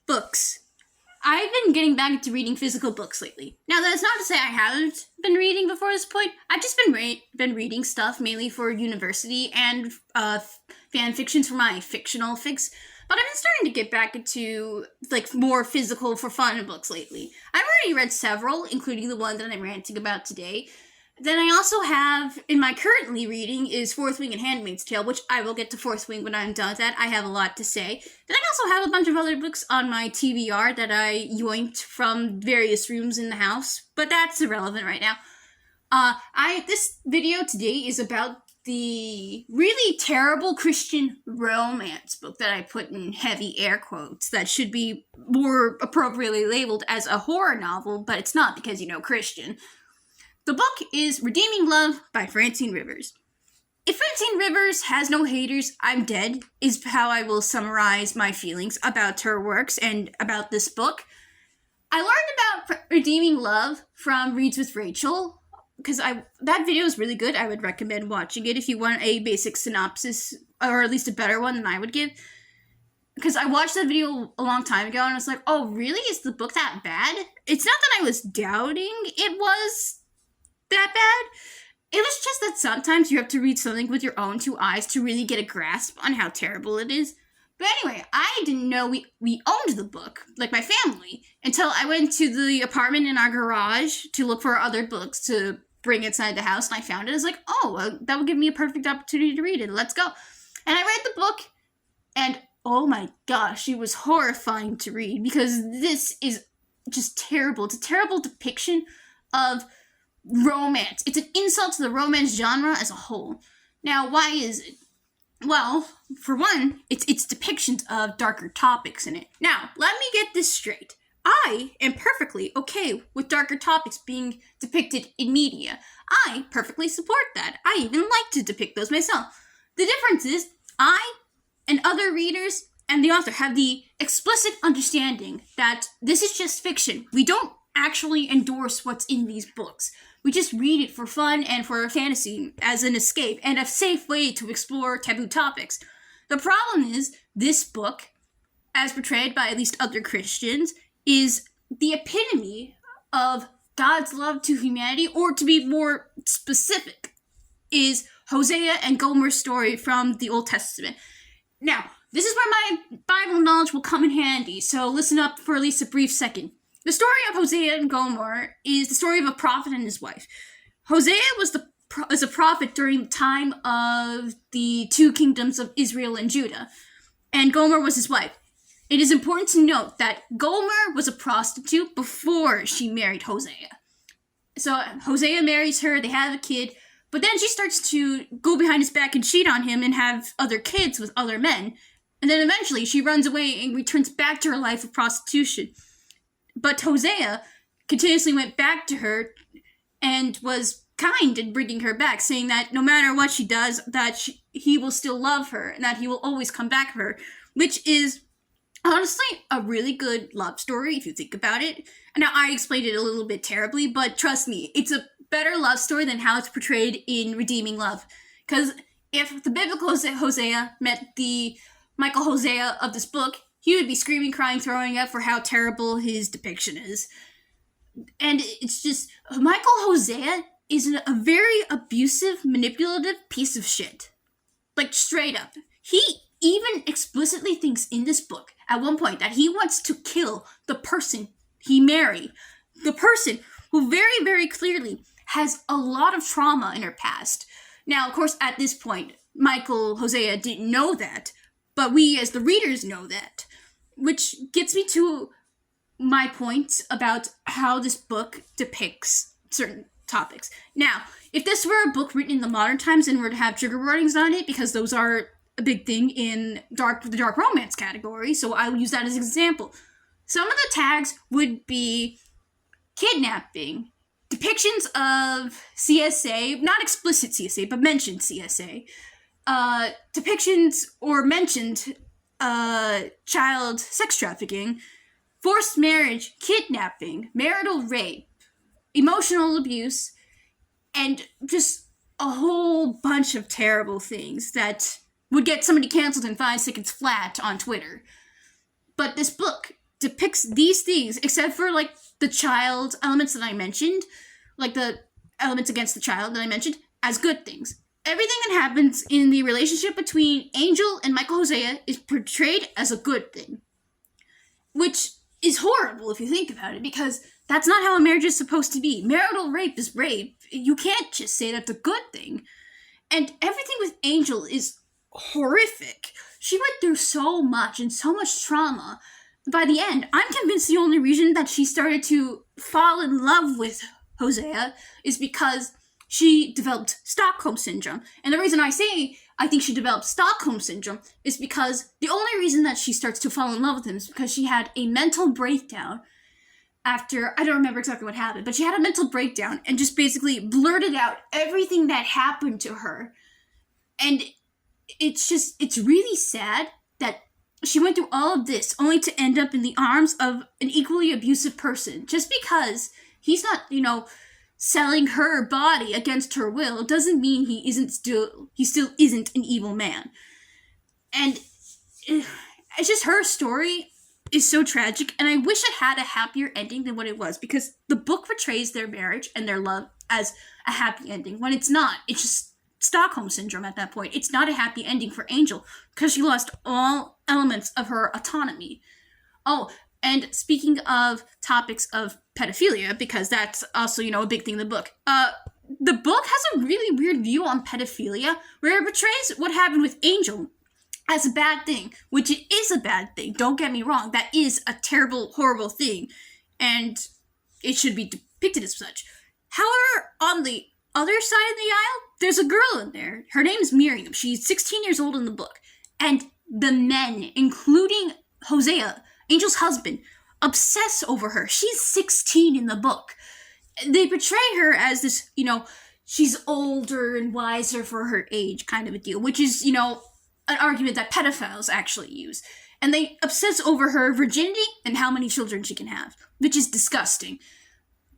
Books. I've been getting back into reading physical books lately. Now, that's not to say I haven't been reading before this point. I've just been reading stuff mainly for university and fan fictions for my fictional fics. But I've been starting to get back into, more physical for fun books lately. I've already read several, including the one that I'm ranting about today. Then I also have, in my currently reading, is Fourth Wing and Handmaid's Tale, which I will get to Fourth Wing when I'm done with that. I have a lot to say. Then I also have a bunch of other books on my TBR that I yoinked from various rooms in the house, but that's irrelevant right now. This video today is about the really terrible Christian romance book that I put in heavy air quotes that should be more appropriately labeled as a horror novel, but it's not because, Christian. The book is Redeeming Love by Francine Rivers. If Francine Rivers has no haters, I'm dead, is how I will summarize my feelings about her works and about this book. I learned about Redeeming Love from Reads with Rachel, because that video is really good. I would recommend watching it if you want a basic synopsis, or at least a better one than I would give. Because I watched that video a long time ago, and I was like, oh, really? Is the book that bad? It's not that I was doubting it was that bad. It was just that sometimes you have to read something with your own two eyes to really get a grasp on how terrible it is. But anyway, I didn't know we owned the book, like my family, until I went to the apartment in our garage to look for other books to bring inside the house, and I found it. I was like, oh, well, that would give me a perfect opportunity to read it. Let's go. And I read the book, and oh my gosh, it was horrifying to read, because this is just terrible. It's a terrible depiction of romance. It's an insult to the romance genre as a whole. Now, why is it? Well, for one, it's depictions of darker topics in it. Now, let me get this straight. I am perfectly okay with darker topics being depicted in media. I perfectly support that. I even like to depict those myself. The difference is, I and other readers and the author have the explicit understanding that this is just fiction. We don't actually endorse what's in these books. We just read it for fun and for fantasy as an escape and a safe way to explore taboo topics. The problem is, this book, as portrayed by at least other Christians, is the epitome of God's love to humanity, or to be more specific, is Hosea and Gomer's story from the Old Testament. Now, this is where my Bible knowledge will come in handy, so listen up for at least a brief second. The story of Hosea and Gomer is the story of a prophet and his wife. Hosea was a prophet during the time of the two kingdoms of Israel and Judah, and Gomer was his wife. It is important to note that Gomer was a prostitute before she married Hosea. So Hosea marries her, they have a kid, but then she starts to go behind his back and cheat on him and have other kids with other men. And then eventually she runs away and returns back to her life of prostitution. But Hosea continuously went back to her and was kind in bringing her back, saying that no matter what she does, he will still love her and that he will always come back for her, which is honestly a really good love story if you think about it. And now I explained it a little bit terribly, but trust me, it's a better love story than how it's portrayed in Redeeming Love. Because if the biblical Hosea met the Michael Hosea of this book, he would be screaming, crying, throwing up for how terrible his depiction is. And it's just, Michael Hosea is a very abusive, manipulative piece of shit. Like, straight up. He even explicitly thinks in this book, at one point, that he wants to kill the person he married. The person who very, very clearly has a lot of trauma in her past. Now, of course, at this point, Michael Hosea didn't know that, but we as the readers know that. Which gets me to my points about how this book depicts certain topics. Now, if this were a book written in the modern times and were to have trigger warnings on it, because those are a big thing in the dark romance category, so I will use that as an example. Some of the tags would be kidnapping, depictions of CSA, not explicit CSA, but mentioned CSA, depictions or mentioned child sex trafficking, forced marriage, kidnapping, marital rape, emotional abuse, and just a whole bunch of terrible things that would get somebody canceled in 5 seconds flat on Twitter. But this book depicts these things, except for, like, the child elements that I mentioned, like the elements against the child that I mentioned, as good things. Everything that happens in the relationship between Angel and Michael Hosea is portrayed as a good thing. Which is horrible if you think about it, because that's not how a marriage is supposed to be. Marital rape is rape. You can't just say that's a good thing. And everything with Angel is horrific. She went through so much and so much trauma. By the end, I'm convinced the only reason that she started to fall in love with Hosea is because she developed Stockholm Syndrome. And the reason I say I think she developed Stockholm Syndrome is because the only reason that she starts to fall in love with him is because she had a mental breakdown after, I don't remember exactly what happened, but she had a mental breakdown and just basically blurted out everything that happened to her. And it's really sad that she went through all of this only to end up in the arms of an equally abusive person. Just because he's not, selling her body against her will doesn't mean he still isn't an evil man. And it's just, her story is so tragic, and I wish it had a happier ending than what it was, because the book portrays their marriage and their love as a happy ending, when it's not. It's just Stockholm Syndrome at that point. It's not a happy ending for Angel, because she lost all elements of her autonomy. Oh, and speaking of topics of pedophilia, because that's also, a big thing in the book, the book has a really weird view on pedophilia, where it portrays what happened with Angel as a bad thing, which it is a bad thing. Don't get me wrong. That is a terrible, horrible thing, and it should be depicted as such. However, on the other side of the aisle, there's a girl in there. Her name's Miriam. She's 16 years old in the book, and the men, including Hosea, Angel's husband, obsess over her. She's 16 in the book. They portray her as this, she's older and wiser for her age kind of a deal, which is, an argument that pedophiles actually use. And they obsess over her virginity and how many children she can have, which is disgusting.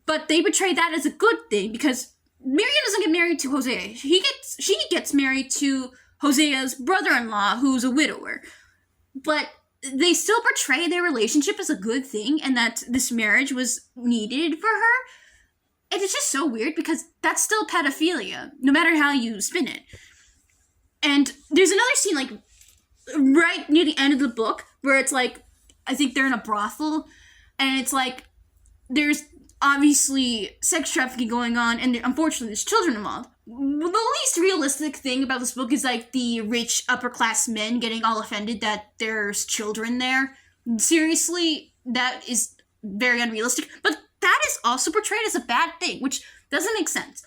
But they portray that as a good thing, because Miriam doesn't get married to Hosea. She gets married to Hosea's brother-in-law, who's a widower. But they still portray their relationship as a good thing, and that this marriage was needed for her. And it's just so weird, because that's still pedophilia, no matter how you spin it. And there's another scene, right near the end of the book, where it's I think they're in a brothel, and it's there's obviously sex trafficking going on, and unfortunately there's children involved. The least realistic thing about this book is the rich upper class men getting all offended that there's children there. Seriously, that is very unrealistic, but that is also portrayed as a bad thing, which doesn't make sense.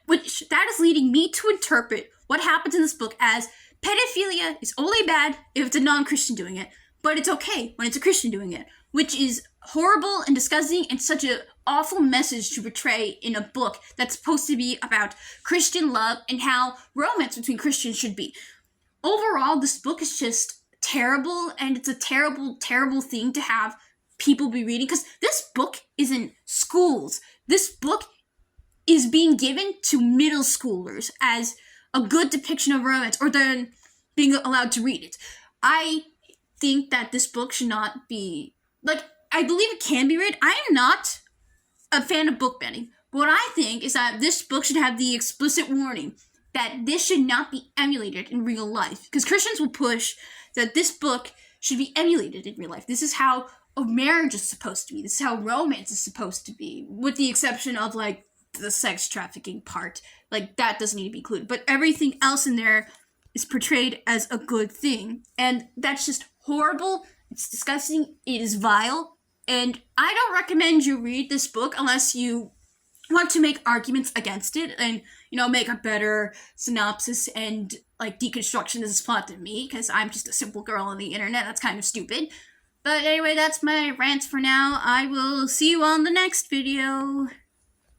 Which that is leading me to interpret what happens in this book as pedophilia is only bad if it's a non-Christian doing it, but it's okay when it's a Christian doing it, which is horrible and disgusting and such an awful message to portray in a book that's supposed to be about Christian love and how romance between Christians should be. Overall, this book is just terrible, and it's a terrible, terrible thing to have people be reading, because this book is in schools. This book is being given to middle schoolers as a good depiction of romance, or then being allowed to read it. I think that this book should not be, I believe it can be read. I am not a fan of book banning. But what I think is that this book should have the explicit warning that this should not be emulated in real life. Because Christians will push that this book should be emulated in real life. This is how a marriage is supposed to be. This is how romance is supposed to be. With the exception of, the sex trafficking part. That doesn't need to be included. But everything else in there is portrayed as a good thing. And that's just horrible. It's disgusting. It is vile. And I don't recommend you read this book unless you want to make arguments against it and, make a better synopsis and, deconstruction of this plot than me, because I'm just a simple girl on the internet. That's kind of stupid. But anyway, that's my rants for now. I will see you on the next video.